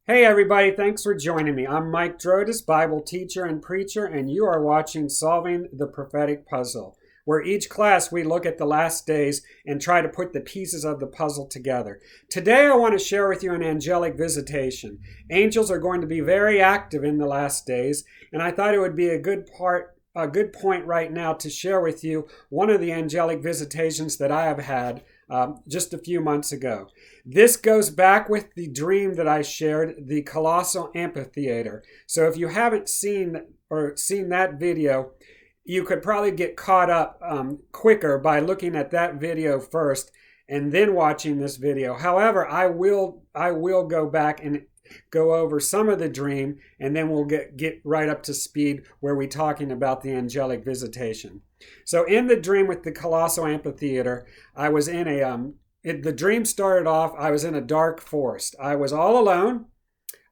Hey everybody, thanks for joining me. I'm Mike Drodis, Bible teacher and preacher, and you are watching Solving the Prophetic Puzzle, where each class we look at the last days and try to put the pieces of the puzzle together. Today I want to share with you an angelic visitation. Angels are going to be very active in the last days, and I thought it would be a good point right now to share with you one of the angelic visitations that I have had just a few months ago. This goes back with the dream that I shared, the colossal amphitheater. So if you haven't seen that video, you could probably get caught up quicker by looking at that video first and then watching this video. However, I will go back and go over some of the dream, and then we'll get right up to speed where we're talking about the angelic visitation. So in the dream with the colossal amphitheater, I was in the dream started off, I was in a dark forest. I was all alone.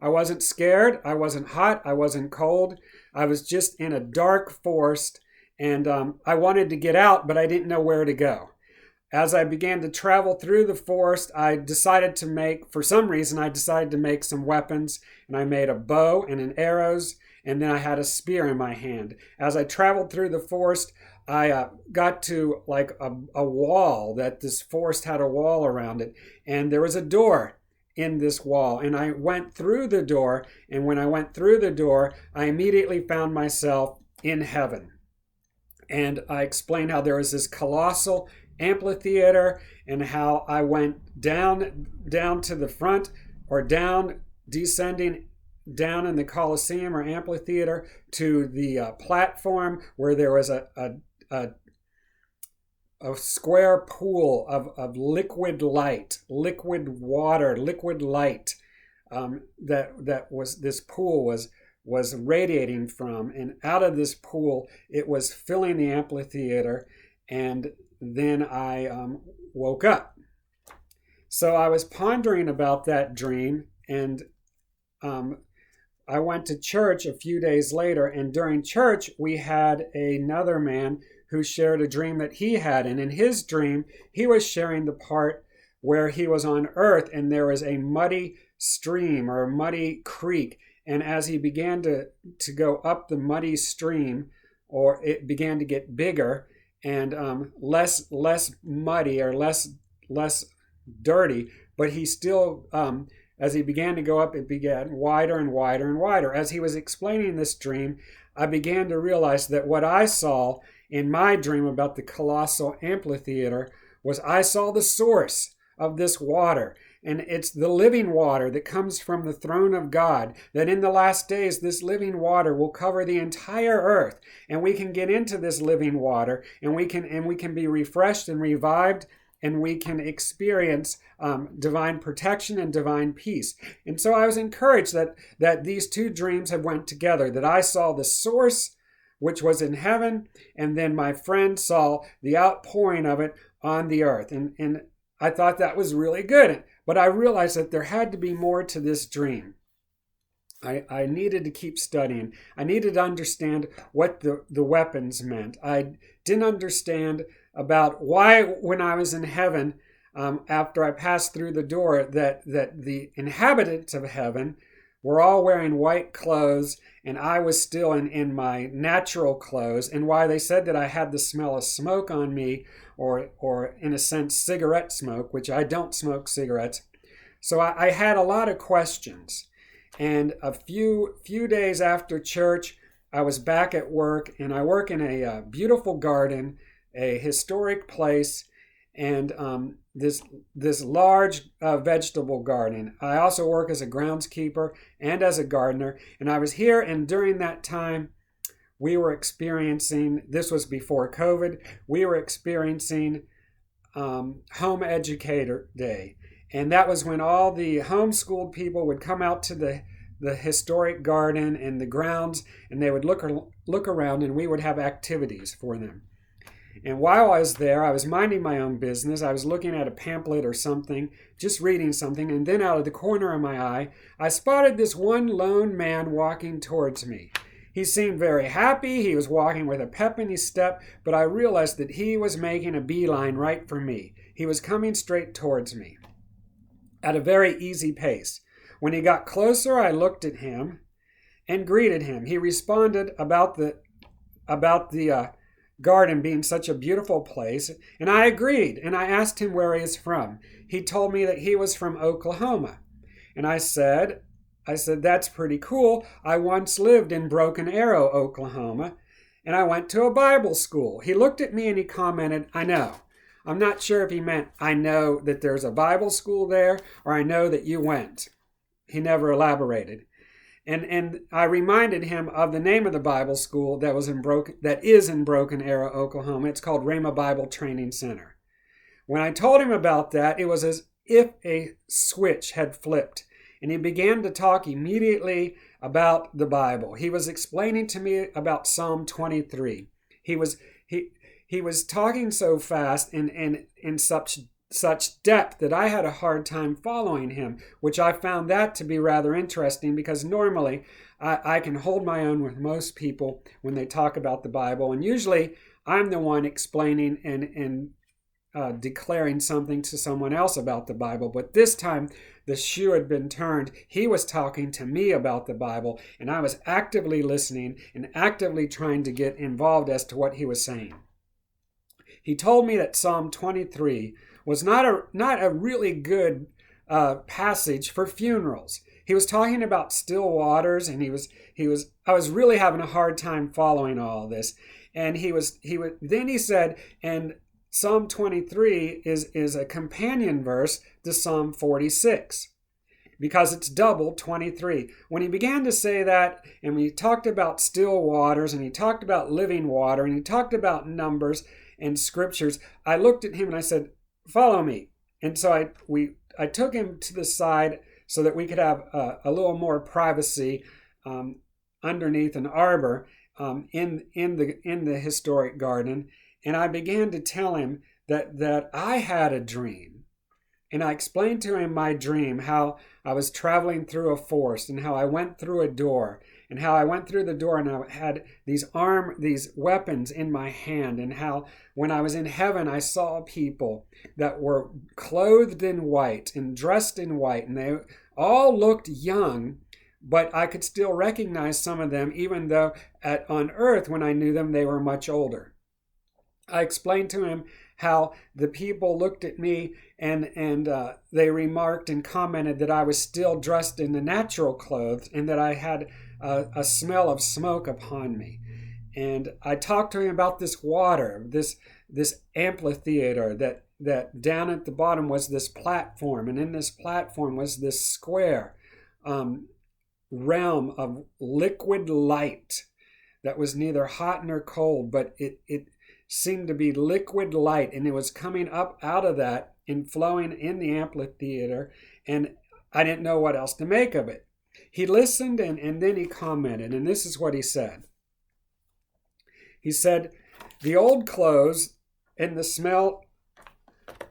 I wasn't scared. I wasn't hot. I wasn't cold. I was just in a dark forest, and I wanted to get out, but I didn't know where to go. As I began to travel through the forest, I decided to make some weapons, and I made a bow and an arrows, and then I had a spear in my hand. As I traveled through the forest, I got to like a wall, that this forest had a wall around it, and there was a door in this wall, and I went through the door, and when I went through the door, I immediately found myself in heaven. And I explained how there was this colossal amphitheater and how I went down to the front, or descending down in the Colosseum or amphitheater to the platform where there was a square pool of liquid light, liquid water, liquid light this pool was radiating from, and out of this pool it was filling the amphitheater. And then I woke up. So I was pondering about that dream, and I went to church a few days later, and during church we had another man who shared a dream that he had. And in his dream, he was sharing the part where he was on earth and there was a muddy stream or a muddy creek. And as he began to go up the muddy stream, or it began to get bigger and less muddy or less dirty, but he still, as he began to go up, it began wider and wider and wider. As he was explaining this dream, I began to realize that what I saw in my dream about the colossal amphitheater was I saw the source of this water. And it's the living water that comes from the throne of God, that in the last days this living water will cover the entire earth, and we can get into this living water, and we can be refreshed and revived, and we can experience divine protection and divine peace. And so I was encouraged that these two dreams have went together, that I saw the source, which was in heaven, and then my friend saw the outpouring of it on the earth. And I thought that was really good. But I realized that there had to be more to this dream. I needed to keep studying. I needed to understand what the weapons meant. I didn't understand about why, when I was in heaven, after I passed through the door, that the inhabitants of heaven were all wearing white clothes and I was still in my natural clothes, and why they said that I had the smell of smoke on me, or in a sense cigarette smoke, which I don't smoke cigarettes. So I had a lot of questions. And a few days after church, I was back at work, and I work in a beautiful garden, a historic place, and this large vegetable garden. I also work as a groundskeeper and as a gardener, and I was here, and during that time we were experiencing, this was before COVID, we were experiencing Home Educator Day. And that was when all the homeschooled people would come out to the historic garden and the grounds, and they would look around, and we would have activities for them. And while I was there, I was minding my own business. I was looking at a pamphlet or something, just reading something, and then out of the corner of my eye, I spotted this one lone man walking towards me. He seemed very happy. He was walking with a pep in his step, but I realized that he was making a beeline right for me. He was coming straight towards me at a very easy pace. When he got closer, I looked at him and greeted him. He responded about the garden being such a beautiful place, and I agreed, and I asked him where he is from. He told me that he was from Oklahoma, and I said, that's pretty cool. I once lived in Broken Arrow, Oklahoma, and I went to a Bible school. He looked at me and he commented, I know. I'm not sure if he meant, I know that there's a Bible school there, or I know that you went. He never elaborated. And I reminded him of the name of the Bible school that is in Broken Arrow, Oklahoma. It's called Rhema Bible Training Center. When I told him about that, it was as if a switch had flipped, and he began to talk immediately about the Bible. He was explaining to me about Psalm 23. He was talking so fast and in such depth that I had a hard time following him, which I found that to be rather interesting, because normally I can hold my own with most people when they talk about the Bible, and usually I'm the one explaining and declaring something to someone else about the Bible. But this time the shoe had been turned. He was talking to me about the Bible, and I was actively listening and actively trying to get involved as to what he was saying. He told me that Psalm 23 was not a really good passage for funerals. He was talking about still waters, and I was really having a hard time following all this. And then he said, and Psalm 23 is a companion verse to Psalm 46, because it's double 23. When he began to say that, and we talked about still waters, and he talked about living water, and he talked about numbers and scriptures, I looked at him and I said, follow me. And so I took him to the side so that we could have a little more privacy underneath an arbor in the historic garden. And I began to tell him that I had a dream. And I explained to him my dream, how I was traveling through a forest, and how I went through a door, and how I went through the door and I had these weapons in my hand, and how when I was in heaven I saw people that were clothed in white and dressed in white, and they all looked young, but I could still recognize some of them, even though on earth when I knew them they were much older. I explained to him how the people looked at me and they remarked and commented that I was still dressed in the natural clothes, and that I had a smell of smoke upon me. And I talked to him about this water, this amphitheater, that down at the bottom was this platform, and in this platform was this square realm of liquid light that was neither hot nor cold, but it seemed to be liquid light, and it was coming up out of that and flowing in the amphitheater, and I didn't know what else to make of it. He listened, and then he commented, and this is what he said. He said, the old clothes and the smell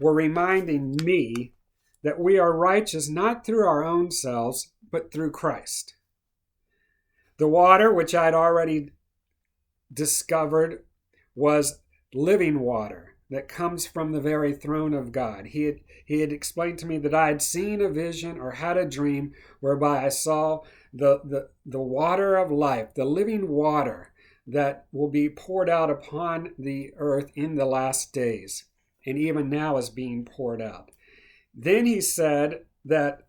were reminding me that we are righteous not through our own selves, but through Christ. The water, which I'd already discovered, was living water that comes from the very throne of God. He had explained to me that I had seen a vision or had a dream whereby I saw the water of life, the living water that will be poured out upon the earth in the last days, and even now is being poured out. Then he said that,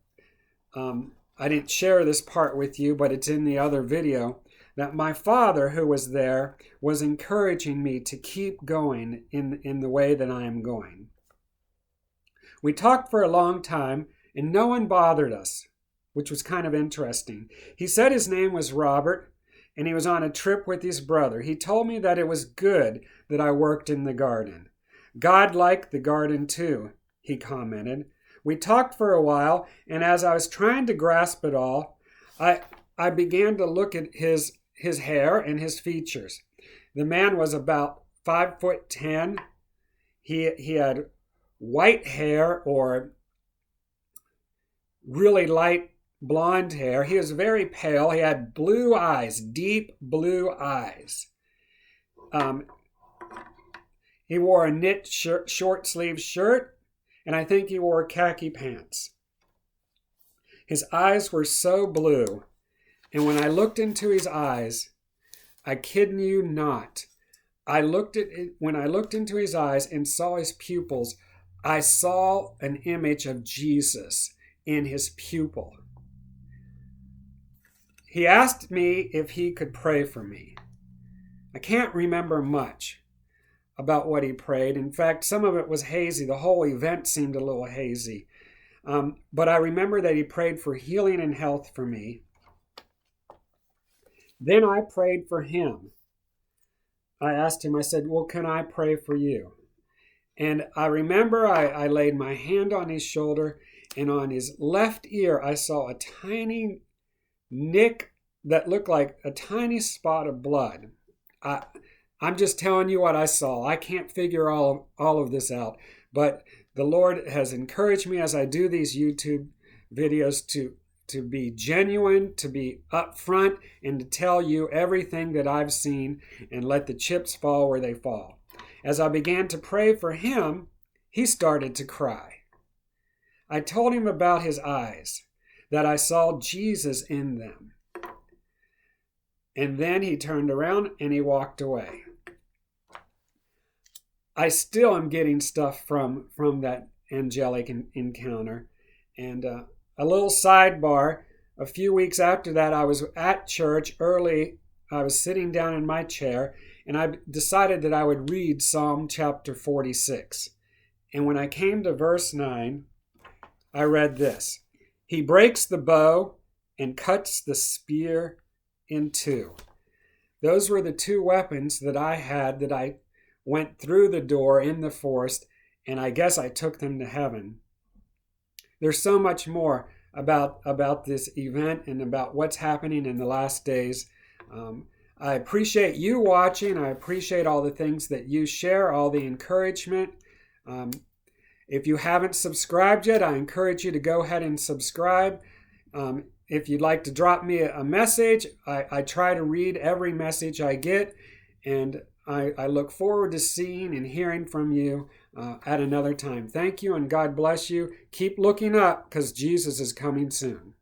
I didn't share this part with you, but it's in the other video, that my father, who was there, was encouraging me to keep going in the way that I am going. We talked for a long time, and no one bothered us, which was kind of interesting. He said his name was Robert, and he was on a trip with his brother. He told me that it was good that I worked in the garden. God liked the garden too, he commented. We talked for a while, and as I was trying to grasp it all, I began to look at his hair and his features. The man was about 5'10". He had white hair, or really light blonde hair. He was very pale. He had blue eyes, deep blue eyes. He wore a knit short sleeve shirt, and I think he wore khaki pants. His eyes were so blue. And when I looked into his eyes, I kid you not, when I looked into his eyes and saw his pupils, I saw an image of Jesus in his pupil. He asked me if he could pray for me. I can't remember much about what he prayed. In fact, some of it was hazy. The whole event seemed a little hazy. But I remember that he prayed for healing and health for me. Then I prayed for him. I asked him, I said, well, can I pray for you? And I remember I laid my hand on his shoulder, and on his left ear, I saw a tiny nick that looked like a tiny spot of blood. I'm just telling you what I saw. I can't figure all of this out, but the Lord has encouraged me as I do these YouTube videos to be genuine, to be upfront, and to tell you everything that I've seen and let the chips fall where they fall. As I began to pray for him, he started to cry. I told him about his eyes, that I saw Jesus in them. And then he turned around and he walked away. I still am getting stuff from that angelic encounter. And a little sidebar, a few weeks after that, I was at church early. I was sitting down in my chair, and I decided that I would read Psalm chapter 46. And when I came to verse 9, I read this. He breaks the bow and cuts the spear in two. Those were the two weapons that I had that I went through the door in the forest, and I guess I took them to heaven. There's so much more about this event and about what's happening in the last days. I appreciate you watching. I appreciate all the things that you share, all the encouragement. If you haven't subscribed yet, I encourage you to go ahead and subscribe. If you'd like to drop me a message, I try to read every message I get, and I look forward to seeing and hearing from you at another time. Thank you, and God bless you. Keep looking up, because Jesus is coming soon.